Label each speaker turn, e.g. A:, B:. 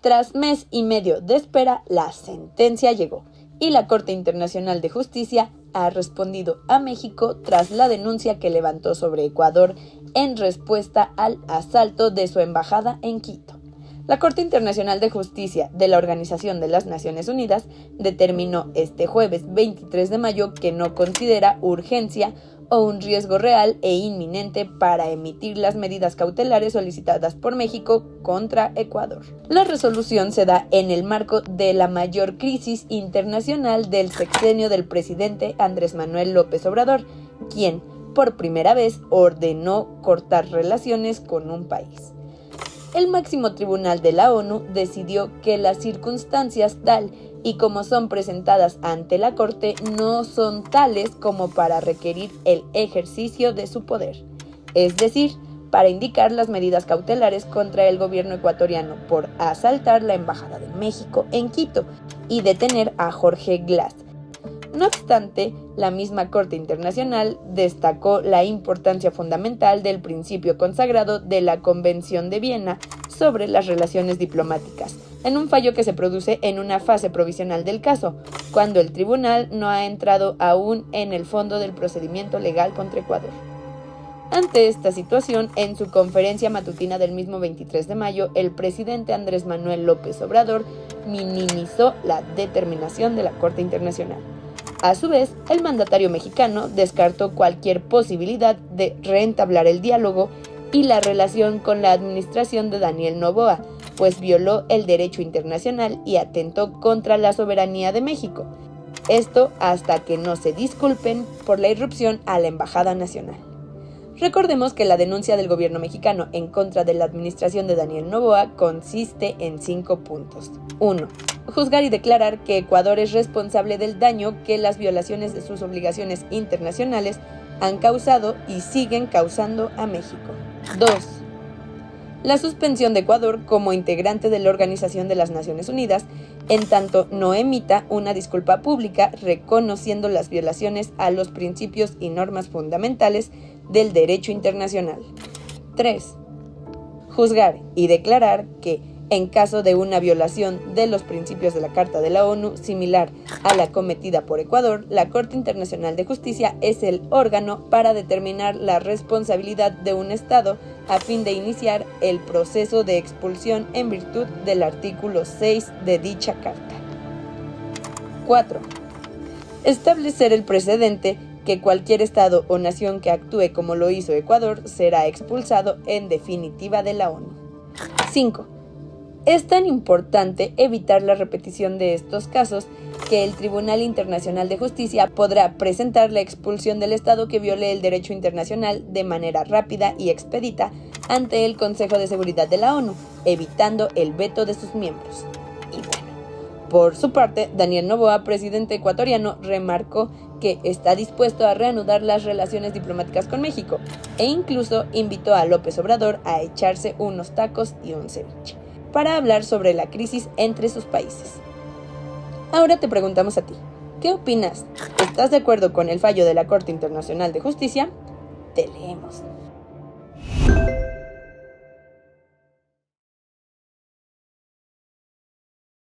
A: Tras mes y medio de espera, la sentencia llegó y la Corte Internacional de Justicia ha respondido a México tras la denuncia que levantó sobre Ecuador en respuesta al asalto de su embajada en Quito. La Corte Internacional de Justicia de la Organización de las Naciones Unidas determinó este jueves 23 de mayo que no considera urgencia o un riesgo real e inminente para emitir las medidas cautelares solicitadas por México contra Ecuador. La resolución se da en el marco de la mayor crisis internacional del sexenio del presidente Andrés Manuel López Obrador, quien, por primera vez, ordenó cortar relaciones con un país. El máximo tribunal de la ONU decidió que las circunstancias tal y como son presentadas ante la Corte no son tales como para requerir el ejercicio de su poder, es decir, para indicar las medidas cautelares contra el gobierno ecuatoriano por asaltar la Embajada de México en Quito y detener a Jorge Glass. No obstante, la misma Corte Internacional destacó la importancia fundamental del principio consagrado de la Convención de Viena sobre las relaciones diplomáticas, en un fallo que se produce en una fase provisional del caso, cuando el tribunal no ha entrado aún en el fondo del procedimiento legal contra Ecuador. Ante esta situación, en su conferencia matutina del mismo 23 de mayo, el presidente Andrés Manuel López Obrador minimizó la determinación de la Corte Internacional. A su vez, el mandatario mexicano descartó cualquier posibilidad de reentablar el diálogo y la relación con la administración de Daniel Noboa, pues violó el derecho internacional y atentó contra la soberanía de México. Esto hasta que no se disculpen por la irrupción a la Embajada Nacional. Recordemos que la denuncia del gobierno mexicano en contra de la administración de Daniel Noboa consiste en 5 puntos. 1. Juzgar y declarar que Ecuador es responsable del daño que las violaciones de sus obligaciones internacionales han causado y siguen causando a México. 2. La suspensión de Ecuador como integrante de la Organización de las Naciones Unidas, en tanto no emita una disculpa pública reconociendo las violaciones a los principios y normas fundamentales del derecho internacional. 3. Juzgar y declarar que, en caso de una violación de los principios de la Carta de la ONU similar a la cometida por Ecuador, la Corte Internacional de Justicia es el órgano para determinar la responsabilidad de un Estado a fin de iniciar el proceso de expulsión en virtud del artículo 6 de dicha Carta. 4. Establecer el precedente que cualquier Estado o nación que actúe como lo hizo Ecuador será expulsado en definitiva de la ONU. 5. Es tan importante evitar la repetición de estos casos que el Tribunal Internacional de Justicia podrá presentar la expulsión del Estado que viole el derecho internacional de manera rápida y expedita ante el Consejo de Seguridad de la ONU, evitando el veto de sus miembros. Y bueno, por su parte, Daniel Noboa, presidente ecuatoriano, remarcó que está dispuesto a reanudar las relaciones diplomáticas con México e incluso invitó a López Obrador a echarse unos tacos y un ceviche para hablar sobre la crisis entre sus países. Ahora te preguntamos a ti, ¿qué opinas? ¿Estás de acuerdo con el fallo de la Corte Internacional de Justicia? Te leemos.